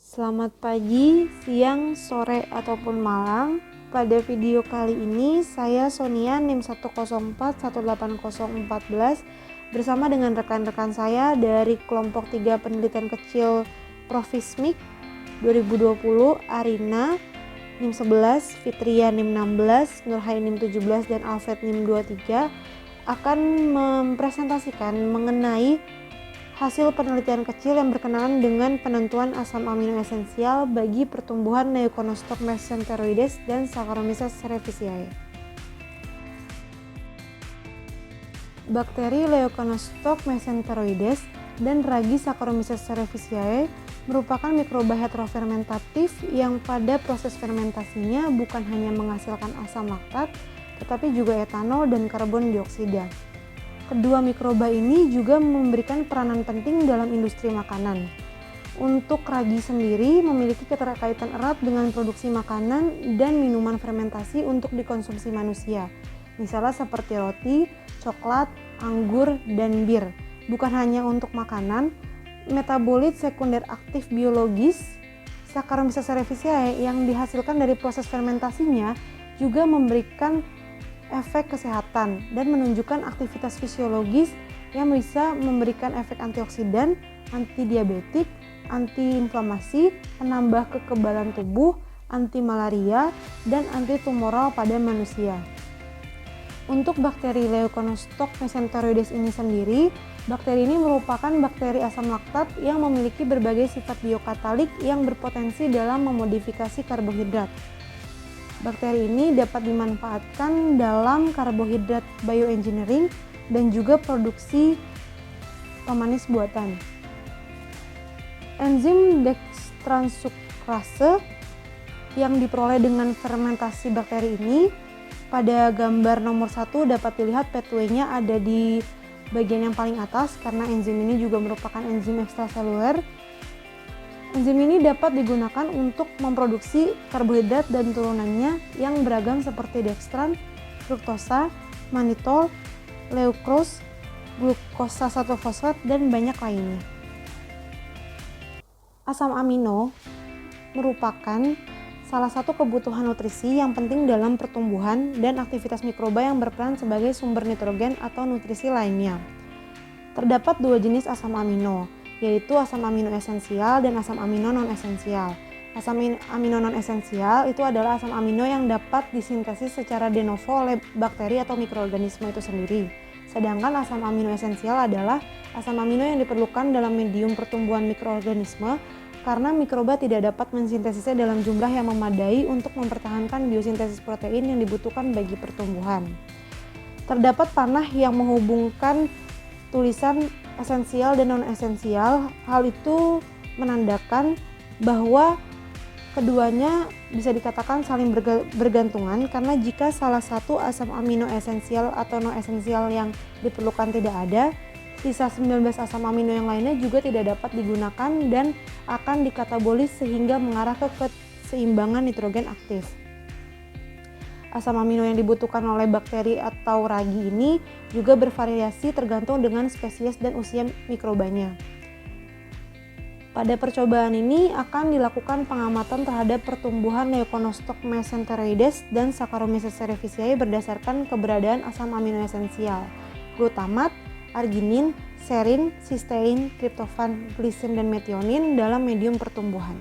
Selamat pagi, siang, sore, ataupun malam. Pada video kali ini saya Sonia NIM 104180414 bersama dengan rekan-rekan saya dari kelompok 3 penelitian kecil Profismik 2020, Arina NIM 11, Fitria NIM 16, Nurhai NIM 17, dan Alfred NIM 23 akan mempresentasikan mengenai hasil penelitian kecil yang berkenaan dengan penentuan asam amino esensial bagi pertumbuhan Leuconostoc mesenteroides dan Saccharomyces cerevisiae. Bakteri Leuconostoc mesenteroides dan ragi Saccharomyces cerevisiae merupakan mikroba heterofermentatif yang pada proses fermentasinya bukan hanya menghasilkan asam laktat, tetapi juga etanol dan karbon dioksida. Kedua mikroba ini juga memberikan peranan penting dalam industri makanan. Untuk ragi sendiri memiliki keterkaitan erat dengan produksi makanan dan minuman fermentasi untuk dikonsumsi manusia, misalnya seperti roti, coklat, anggur, dan bir. Bukan hanya untuk makanan, metabolit sekunder aktif biologis Saccharomyces cerevisiae yang dihasilkan dari proses fermentasinya juga memberikan efek kesehatan dan menunjukkan aktivitas fisiologis yang bisa memberikan efek antioksidan, antidiabetik, antiinflamasi, penambah kekebalan tubuh, anti malaria, dan antitumoral pada manusia. Untuk bakteri Leuconostoc mesenteroides ini sendiri, bakteri ini merupakan bakteri asam laktat yang memiliki berbagai sifat biokatalik yang berpotensi dalam memodifikasi karbohidrat. Bakteri ini dapat dimanfaatkan dalam karbohidrat bioengineering dan juga produksi pemanis buatan. Enzim dextransukrase yang diperoleh dengan fermentasi bakteri ini, pada gambar nomor 1 dapat dilihat pathway-nya ada di bagian yang paling atas karena enzim ini juga merupakan enzim ekstraseluler. Enzim ini dapat digunakan untuk memproduksi karbohidrat dan turunannya yang beragam seperti dextran, fruktosa, manitol, leucrose, glukosa 1-fosfat, dan banyak lainnya. Asam amino merupakan salah satu kebutuhan nutrisi yang penting dalam pertumbuhan dan aktivitas mikroba yang berperan sebagai sumber nitrogen atau nutrisi lainnya. Terdapat dua jenis asam amino, yaitu asam amino esensial dan asam amino non-esensial. Asam amino non-esensial itu adalah asam amino yang dapat disintesis secara de novo oleh bakteri atau mikroorganisme itu sendiri. Sedangkan asam amino esensial adalah asam amino yang diperlukan dalam medium pertumbuhan mikroorganisme karena mikroba tidak dapat mensintesisnya dalam jumlah yang memadai untuk mempertahankan biosintesis protein yang dibutuhkan bagi pertumbuhan. Terdapat panah yang menghubungkan tulisan esensial dan non-esensial. Hal itu menandakan bahwa keduanya bisa dikatakan saling bergantungan karena jika salah satu asam amino esensial atau non-esensial yang diperlukan tidak ada, sisa 19 asam amino yang lainnya juga tidak dapat digunakan dan akan dikatabolis sehingga mengarah ke keseimbangan nitrogen aktif. Asam amino yang dibutuhkan oleh bakteri atau ragi ini juga bervariasi tergantung dengan spesies dan usia mikrobanya. Pada percobaan ini akan dilakukan pengamatan terhadap pertumbuhan Leuconostoc mesenteroides dan Saccharomyces cerevisiae berdasarkan keberadaan asam amino esensial, glutamat, arginin, serin, sistein, triptofan, glisin, dan metionin dalam medium pertumbuhan.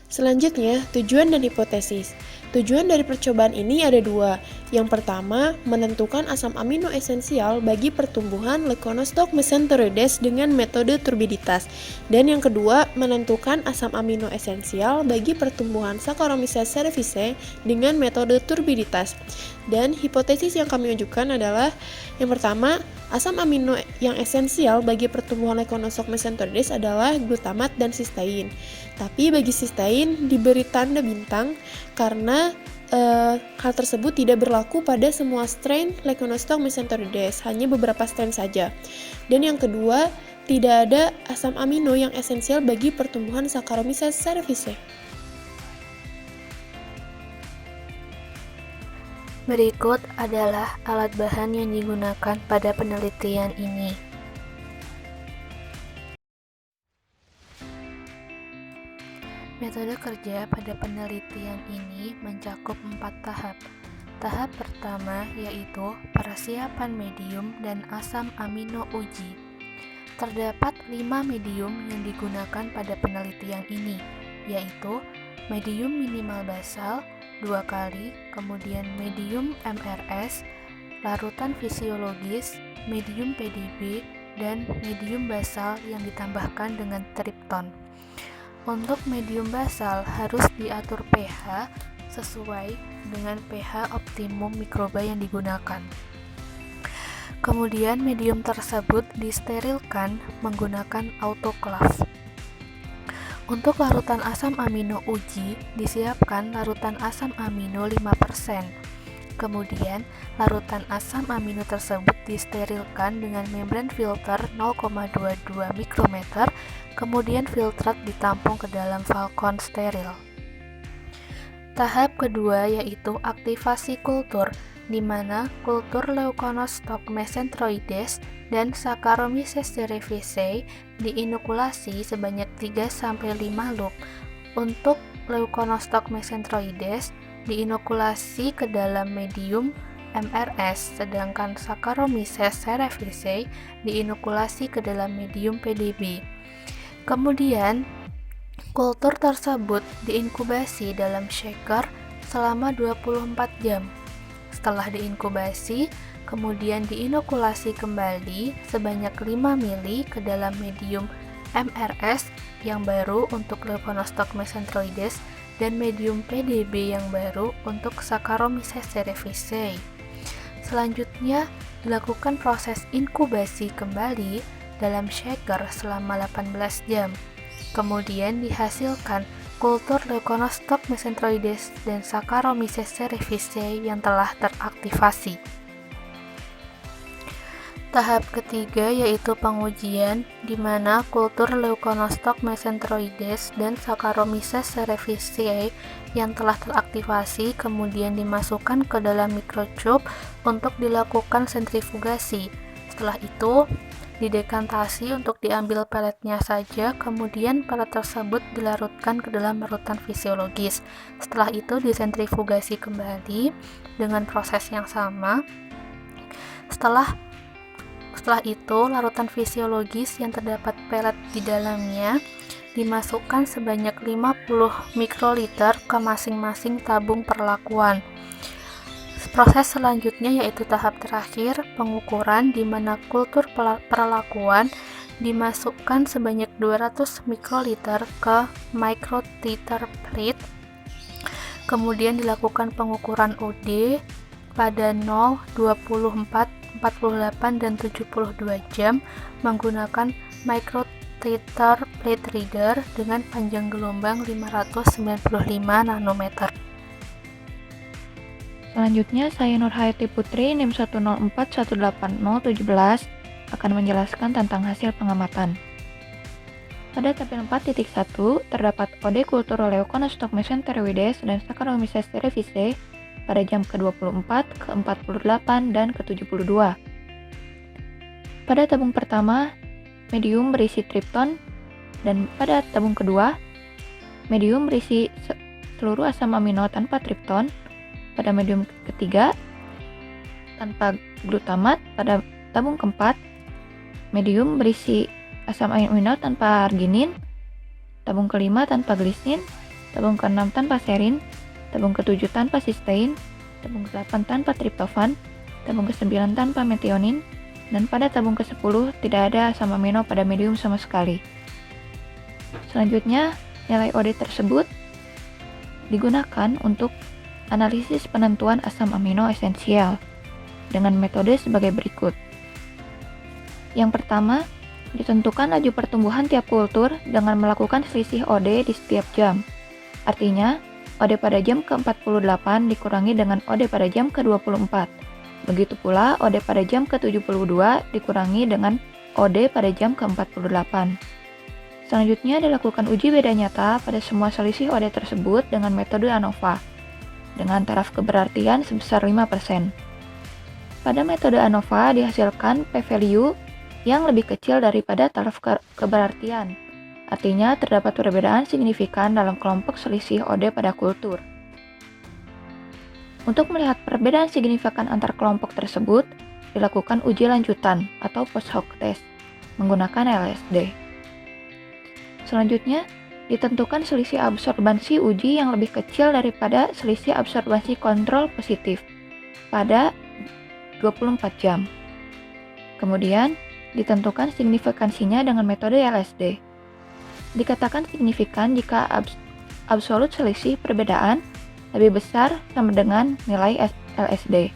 Selanjutnya, tujuan dan hipotesis. Tujuan dari percobaan ini ada dua. Yang pertama, menentukan asam amino esensial bagi pertumbuhan Leuconostoc mesenteroides dengan metode turbiditas. Dan yang kedua, menentukan asam amino esensial bagi pertumbuhan Saccharomyces cerevisiae dengan metode turbiditas. Dan hipotesis yang kami ajukan adalah yang pertama, asam amino yang esensial bagi pertumbuhan Leuconostoc mesenteroides adalah glutamat dan sistein. Tapi bagi sistein diberi tanda bintang karena hal tersebut tidak berlaku pada semua strain Leuconostoc mesenteroides, hanya beberapa strain saja. Dan yang kedua, tidak ada asam amino yang esensial bagi pertumbuhan Saccharomyces cerevisiae. Berikut adalah alat bahan yang digunakan pada penelitian ini. Metode kerja pada penelitian ini mencakup 4 tahap. Tahap pertama yaitu persiapan medium dan asam amino uji. Terdapat 5 medium yang digunakan pada penelitian ini, yaitu medium minimal basal 2 kali, kemudian medium MRS, larutan fisiologis, medium PDB, dan medium basal yang ditambahkan dengan tripton. Untuk medium basal harus diatur pH sesuai dengan pH optimum mikroba yang digunakan. Kemudian medium tersebut disterilkan menggunakan autoclave. Untuk larutan asam amino uji, disiapkan larutan asam amino 5%. Kemudian, larutan asam amino tersebut disterilkan dengan membran filter 0,22 mikrometer, kemudian filtrat ditampung ke dalam falcon steril. Tahap kedua yaitu aktivasi kultur, di mana kultur Leuconostoc mesenteroides dan Saccharomyces cerevisiae diinokulasi sebanyak 3-5 loop. Untuk Leuconostoc mesenteroides diinokulasi ke dalam medium MRS, sedangkan Saccharomyces cerevisiae diinokulasi ke dalam medium PDB. Kemudian, kultur tersebut diinkubasi dalam shaker selama 24 jam. Setelah diinkubasi, kemudian diinokulasi kembali sebanyak 5 mili ke dalam medium MRS yang baru untuk Leuconostoc mesenteroides dan medium PDB yang baru untuk Saccharomyces cerevisiae. Selanjutnya, dilakukan proses inkubasi kembali dalam shaker selama 18 jam. Kemudian dihasilkan kultur Leuconostoc mesenteroides dan Saccharomyces cerevisiae yang telah teraktivasi. Tahap ketiga yaitu pengujian, di mana kultur Leuconostoc mesenteroides dan Saccharomyces cerevisiae yang telah teraktivasi kemudian dimasukkan ke dalam microtube untuk dilakukan sentrifugasi. Setelah itu, didekantasi untuk diambil peletnya saja, kemudian pelet tersebut dilarutkan ke dalam larutan fisiologis. Setelah itu disentrifugasi kembali dengan proses yang sama. Setelah itu, larutan fisiologis yang terdapat pelet di dalamnya dimasukkan sebanyak 50 mikroliter ke masing-masing tabung perlakuan. Proses selanjutnya yaitu tahap terakhir, pengukuran, di mana kultur perlakuan dimasukkan sebanyak 200 mikroliter ke microtiter plate. Kemudian dilakukan pengukuran UD pada 0, 24, 48, dan 72 jam menggunakan microtiter plate reader dengan panjang gelombang 595 nanometer. Selanjutnya, saya Nur Hayati Putri, NIM 104180017, akan menjelaskan tentang hasil pengamatan. Pada tabel 4.1, terdapat kode kultur Leuconostoc mesenteroides dan Saccharomyces cerevisiae pada jam ke-24, ke-48, dan ke-72. Pada tabung pertama, medium berisi tripton, dan pada tabung kedua, medium berisi seluruh asam amino tanpa tripton. Pada medium ketiga, tanpa glutamat. Pada tabung keempat, medium berisi asam amino tanpa arginin. Tabung kelima tanpa glisin. Tabung keenam tanpa serin. Tabung ketujuh tanpa sistein. Tabung ke-8 tanpa triptofan. Tabung ke-9 tanpa metionin. Dan pada tabung ke-10 tidak ada asam amino pada medium sama sekali. Selanjutnya, nilai OD tersebut digunakan untuk analisis penentuan asam amino esensial dengan metode sebagai berikut. Yang pertama, ditentukan laju pertumbuhan tiap kultur dengan melakukan selisih OD di setiap jam. Artinya, OD pada jam ke-48 dikurangi dengan OD pada jam ke-24. Begitu pula OD pada jam ke-72 dikurangi dengan OD pada jam ke-48. Selanjutnya dilakukan uji beda nyata pada semua selisih OD tersebut dengan metode ANOVA dengan taraf keberartian sebesar 5%. Pada metode ANOVA dihasilkan p-value yang lebih kecil daripada taraf keberartian. Artinya terdapat perbedaan signifikan dalam kelompok selisih OD pada kultur. Untuk melihat perbedaan signifikan antar kelompok tersebut, dilakukan uji lanjutan atau post hoc test menggunakan LSD. Selanjutnya, ditentukan selisih absorbansi uji yang lebih kecil daripada selisih absorbansi kontrol positif pada 24 jam. Kemudian, ditentukan signifikansinya dengan metode LSD. Dikatakan signifikan jika absolut selisih perbedaan lebih besar sama dengan nilai LSD.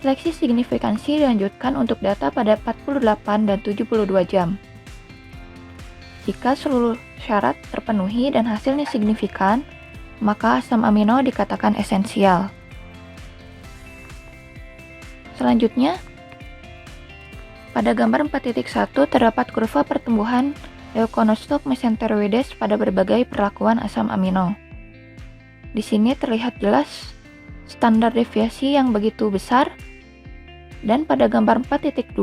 Seleksi signifikansi dilanjutkan untuk data pada 48 dan 72 jam. Jika seluruh syarat terpenuhi dan hasilnya signifikan, maka asam amino dikatakan esensial. Selanjutnya, pada gambar 4.1 terdapat kurva pertumbuhan Leuconostoc mesenteroides pada berbagai perlakuan asam amino. Di sini terlihat jelas standar deviasi yang begitu besar, dan pada gambar 4.2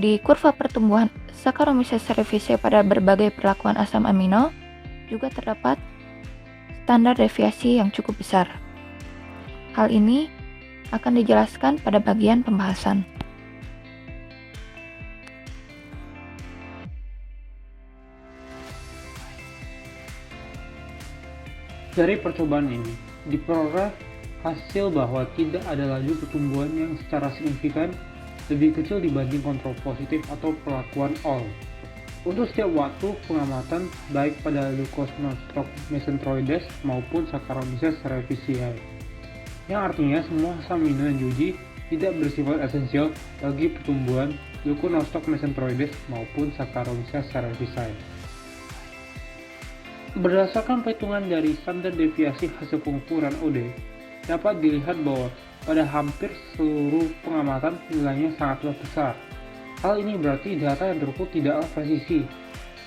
di kurva pertumbuhan Saccharomyces cerevisiae pada berbagai perlakuan asam amino juga terdapat standar deviasi yang cukup besar. Hal ini akan dijelaskan pada bagian pembahasan. Dari percobaan ini, diperoleh hasil bahwa tidak ada laju pertumbuhan yang secara signifikan lebih kecil dibanding kontrol positif atau perlakuan all. Untuk setiap waktu pengamatan baik pada Leuconostoc mesenteroides maupun Saccharomyces cerevisiae, yang artinya semua asam amino yang diuji tidak bersifat esensial bagi pertumbuhan Leuconostoc mesenteroides maupun Saccharomyces cerevisiae. Berdasarkan perhitungan dari standar deviasi hasil pengukuran OD, dapat dilihat bahwa pada hampir seluruh pengamatan nilainya sangatlah besar. Hal ini berarti data yang terukur tidaklah presisi.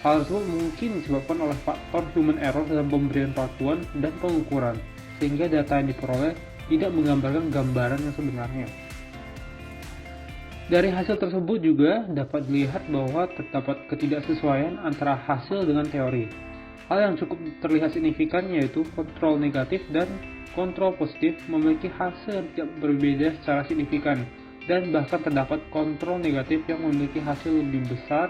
Hal tersebut mungkin disebabkan oleh faktor human error dalam pemberian perlakuan dan pengukuran, sehingga data yang diperoleh tidak menggambarkan gambaran yang sebenarnya. Dari hasil tersebut juga dapat dilihat bahwa terdapat ketidaksesuaian antara hasil dengan teori. Hal yang cukup terlihat signifikan yaitu kontrol negatif dan kontrol positif memiliki hasil yang tidak berbeda secara signifikan, dan bahkan terdapat kontrol negatif yang memiliki hasil lebih besar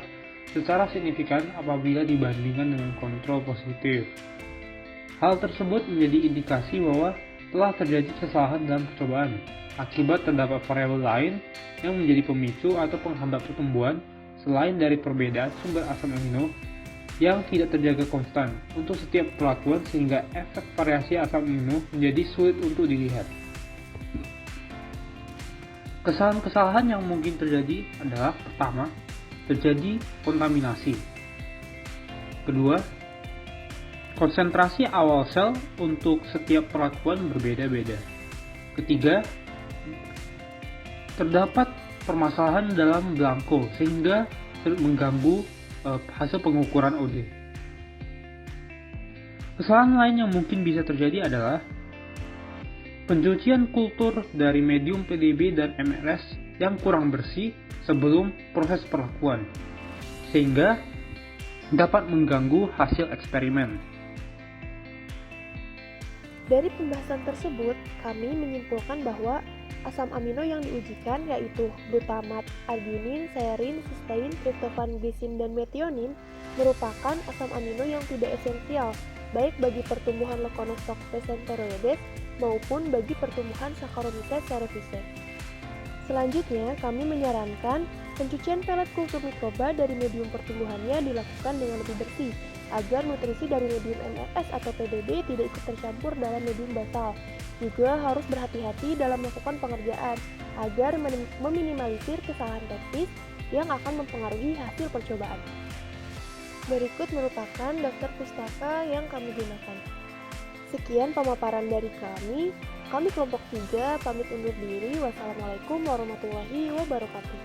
secara signifikan apabila dibandingkan dengan kontrol positif. Hal tersebut menjadi indikasi bahwa telah terjadi kesalahan dalam percobaan akibat terdapat variabel lain yang menjadi pemicu atau penghambat pertumbuhan selain dari perbedaan sumber asam amino yang tidak terjaga konstan untuk setiap perlakuan, sehingga efek variasi asam amino menjadi sulit untuk dilihat. Kesalahan-kesalahan yang mungkin terjadi adalah: pertama, terjadi kontaminasi. Kedua, konsentrasi awal sel untuk setiap perlakuan berbeda-beda. Ketiga, terdapat permasalahan dalam belangko sehingga mengganggu hasil pengukuran OD. Kesalahan lain yang mungkin bisa terjadi adalah pencucian kultur dari medium PDB dan MLS yang kurang bersih sebelum proses perlakuan, sehingga dapat mengganggu hasil eksperimen. Dari pembahasan tersebut, kami menyimpulkan bahwa asam amino yang diujikan yaitu glutamat, arginin, serine, cysteine, tryptophan, glisin, dan methionine merupakan asam amino yang tidak esensial baik bagi pertumbuhan Leuconostoc mesenteroides maupun bagi pertumbuhan Saccharomyces cerevisiae. Selanjutnya, kami menyarankan pencucian pelet kultur mikroba dari medium pertumbuhannya dilakukan dengan lebih bersih agar nutrisi dari medium MLS atau PDB tidak ikut tercampur dalam medium basal. Juga harus berhati-hati dalam melakukan pengerjaan agar meminimalisir kesalahan teknis yang akan mempengaruhi hasil percobaan. Berikut merupakan daftar pustaka yang kami gunakan. Sekian pemaparan dari kami. Kami kelompok 3 pamit undur diri. Wassalamualaikum warahmatullahi wabarakatuh.